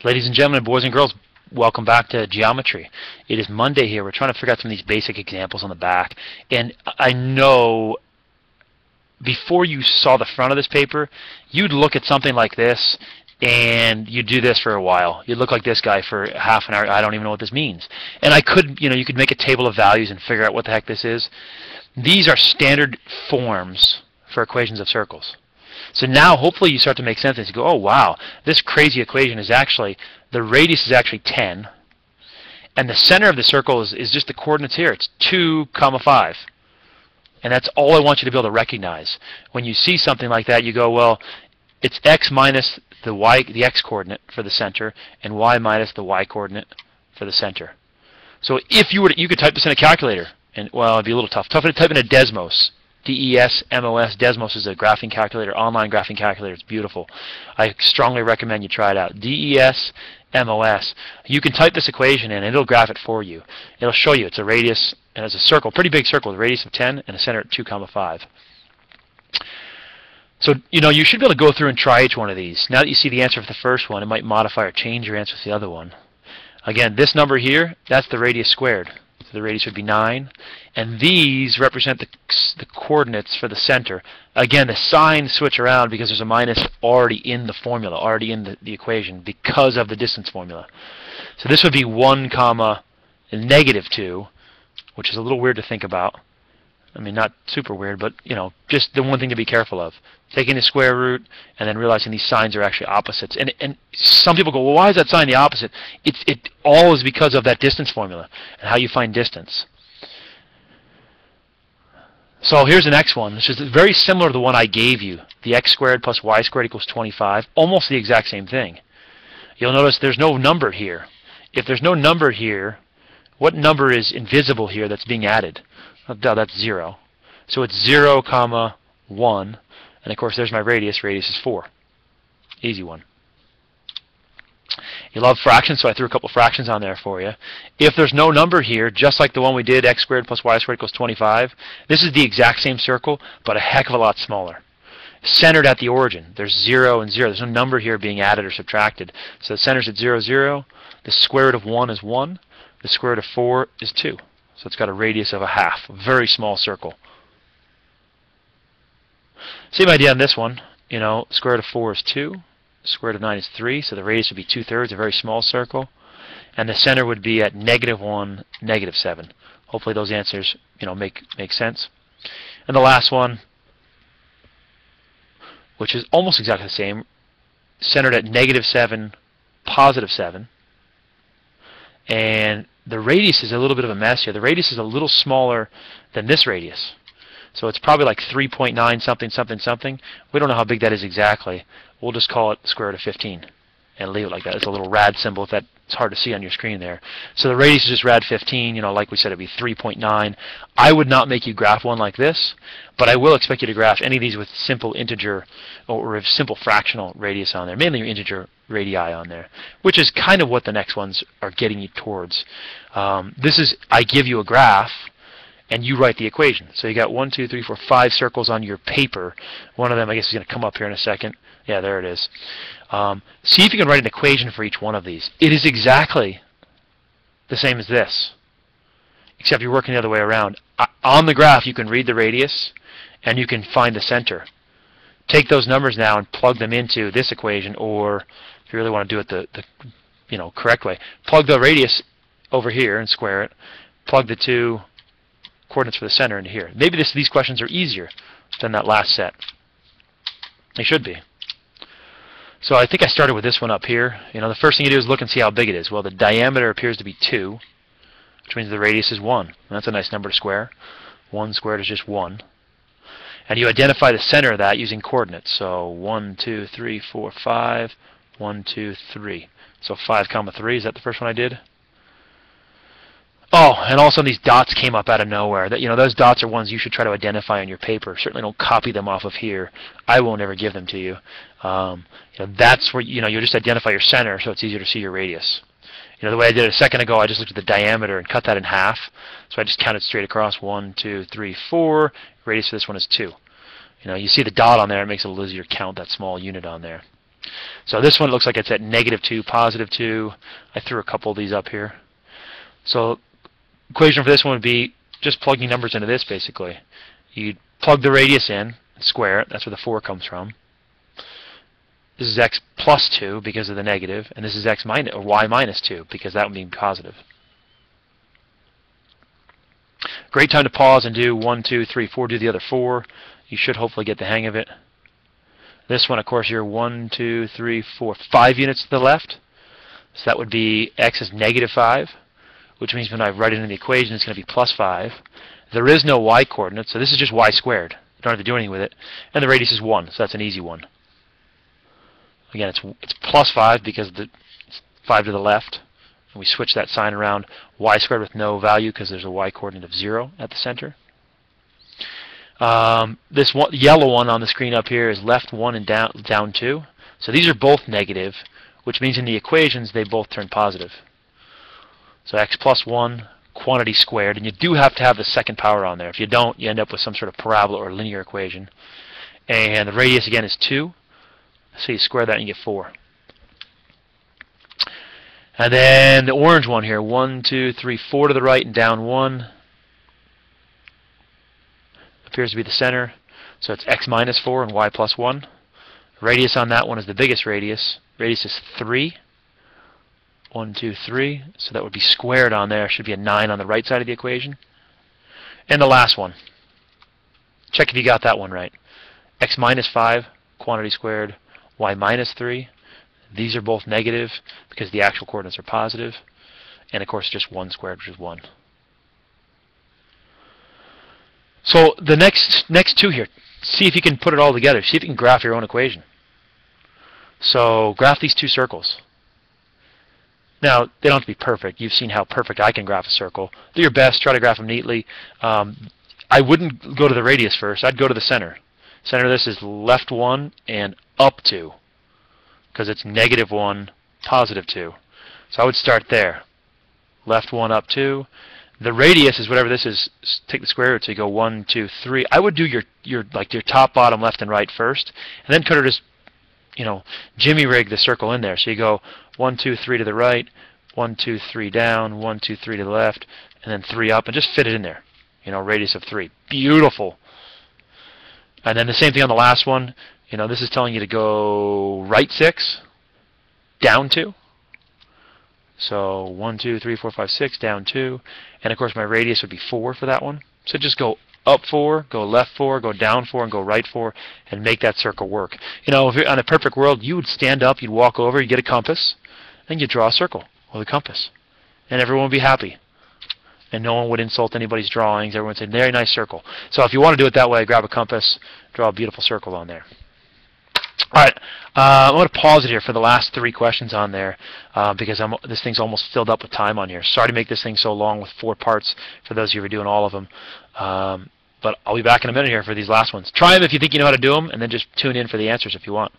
Ladies and gentlemen, boys and girls, welcome back to Geometry. It is Monday here. We're trying to figure out some of these basic examples on the back. And I know before you saw the front of this paper, you'd look at something like this and you'd do this for a while. You'd look like this guy for half an hour. I don't even know what this means. And I could, you could make a table of values and figure out what the heck this is. These are standard forms for equations of circles. So now hopefully you start to make sense and you go, oh wow, this crazy equation is actually, the radius is actually 10, and the center of the circle is just the coordinates here. It's 2, 5. And that's all I want you to be able to recognize. When you see something like that, you go, well, it's x minus the x coordinate for the center, and y minus the y coordinate for the center. So if you were to, you could type this in a calculator, and well, it'd be a little tough. Tough to type in a Desmos. D-E-S-M-O-S. Desmos is a graphing calculator, online graphing calculator. It's beautiful. I strongly recommend you try it out. D-E-S-M-O-S. You can type this equation in, and it'll graph it for you. It'll show you it's a radius, and it's a circle, pretty big circle, with a radius of 10 and a center at 2, 5. So, you should be able to go through and try each one of these. Now that you see the answer for the first one, it might modify or change your answer for the other one. Again, this number here, that's the radius squared. So the radius would be 9. And these represent the coordinates for the center. Again, the signs switch around because there's a minus already in the formula, already in the equation, because of the distance formula. So this would be 1, negative 2, which is a little weird to think about. I mean, not super weird, but, just the one thing to be careful of. Taking the square root and then realizing these signs are actually opposites. And some people go, well, why is that sign the opposite? It all is because of that distance formula and how you find distance. So here's the next one, which is very similar to the one I gave you. The x squared plus y squared equals 25. Almost the exact same thing. You'll notice there's no number here. If there's no number here, what number is invisible here that's being added? Oh, that's 0. So it's 0, 1. And of course there's my radius. Radius is 4. Easy one. You love fractions, so I threw a couple fractions on there for you. If there's no number here, just like the one we did, x squared plus y squared equals 25, this is the exact same circle, but a heck of a lot smaller. Centered at the origin. There's 0 and 0. There's no number here being added or subtracted. So the center's at 0, 0. The square root of 1 is 1. The square root of 4 is 2. So it's got a radius of a half. A very small circle. Same idea on this one. Square root of 4 is 2. Square root of 9 is 3. So the radius would be 2/3, a very small circle. And the center would be at -1, -7. Hopefully those answers, make sense. And the last one, which is almost exactly the same, centered at -7, +7. And the radius is a little bit of a mess here. The radius is a little smaller than this radius. So it's probably like 3.9 something, something, something. We don't know how big that is exactly. We'll just call it square root of 15 and leave it like that. It's a little rad symbol if that's hard to see on your screen there. So the radius is just rad 15. Like we said, it'd be 3.9. I would not make you graph one like this, but I will expect you to graph any of these with simple integer or simple fractional radius on there, mainly your integer radii on there, which is kind of what the next ones are getting you towards. This is, I give you a graph, and you write the equation. So you got 1, 2, 3, 4, 5 circles on your paper. One of them, I guess, is going to come up here in a second. Yeah, there it is. See if you can write an equation for each one of these. It is exactly the same as this, except you're working the other way around. On the graph, you can read the radius, and you can find the center. Take those numbers now and plug them into this equation, or if you really want to do it the correct way, plug the radius over here and square it. Plug the two coordinates for the center into here. Maybe these questions are easier than that last set. They should be. So I think I started with this one up here. The first thing you do is look and see how big it is. Well, the diameter appears to be 2, which means the radius is 1. And that's a nice number to square. 1 squared is just 1. And you identify the center of that using coordinates. So 1, 2, 3, 4, 5. 1, 2, 3. So 5, 3. Is that the first one I did? Oh, and also these dots came up out of nowhere. Those dots are ones you should try to identify on your paper. Certainly don't copy them off of here. I won't ever give them to you. That's where you'll just identify your center, so it's easier to see your radius. The way I did it a second ago, I just looked at the diameter and cut that in half. So I just counted straight across. 1, 2, 3, 4. Radius for this one is 2. You see the dot on there, it makes it a little easier to count that small unit on there. So this one looks like it's at -2, +2. I threw a couple of these up here. So equation for this one would be just plugging numbers into this, basically. You plug the radius in, square it. That's where the 4 comes from. This is x plus 2 because of the negative, and this is x minus, or y minus 2 because that would be positive. Great time to pause and do 1, 2, 3, 4. Do the other 4. You should hopefully get the hang of it. This one, of course, you're 1, 2, 3, 4, 5 units to the left. So that would be x is -5, which means when I write it in the equation, it's going to be +5. There is no y coordinate, so this is just y squared. You don't have to do anything with it. And the radius is 1, so that's an easy one. Again, it's +5 because it's 5 to the left. And we switch that sign around, y squared with no value because there's a y coordinate of 0 at the center. This one, yellow one on the screen up here is left 1 and down 2. So these are both negative, which means in the equations they both turn positive. So x plus 1, quantity squared, and you do have to have the second power on there. If you don't, you end up with some sort of parabola or linear equation. And the radius again is 2. So you square that and you get 4. And then the orange one here, 1, 2, 3, 4 to the right and down 1. Appears to be the center. So it's x minus 4 and y plus 1. Radius on that one is the biggest radius. Radius is 3. 1, 2, 3. So that would be squared on there. Should be a 9 on the right side of the equation. And the last one. Check if you got that one right. X minus 5, quantity squared. Y minus 3. These are both negative because the actual coordinates are positive. And of course just 1 squared, which is 1. So the next two here, see if you can put it all together. See if you can graph your own equation. So graph these two circles. Now, they don't have to be perfect. You've seen how perfect I can graph a circle. Do your best. Try to graph them neatly. I wouldn't go to the radius first. I'd go to the center. Center of this is left 1 and up 2 because it's -1, +2. So I would start there. Left 1, up 2. The radius is whatever this is. Take the square root, so you go 1, 2, 3. I would do your top, bottom, left, and right first, and then kind of just, jimmy rig the circle in there. So you go 1, 2, 3 to the right, 1, 2, 3 down, 1, 2, 3 to the left, and then 3 up, and just fit it in there. Radius of 3. Beautiful. And then the same thing on the last one. This is telling you to go right 6, down 2. So 1, 2, 3, 4, 5, 6, down 2. And of course my radius would be 4 for that one. So just go up 4, go left 4, go down 4, and go right 4, and make that circle work. If you're on a perfect world, you would stand up, you'd walk over, you'd get a compass, and you'd draw a circle with a compass. And everyone would be happy. And no one would insult anybody's drawings. Everyone would say, very nice circle. So if you want to do it that way, grab a compass, draw a beautiful circle on there. All right, I'm going to pause it here for the last 3 questions on there because this thing's almost filled up with time on here. Sorry to make this thing so long with 4 parts for those of you who are doing all of them. But I'll be back in a minute here for these last ones. Try them if you think you know how to do them, and then just tune in for the answers if you want.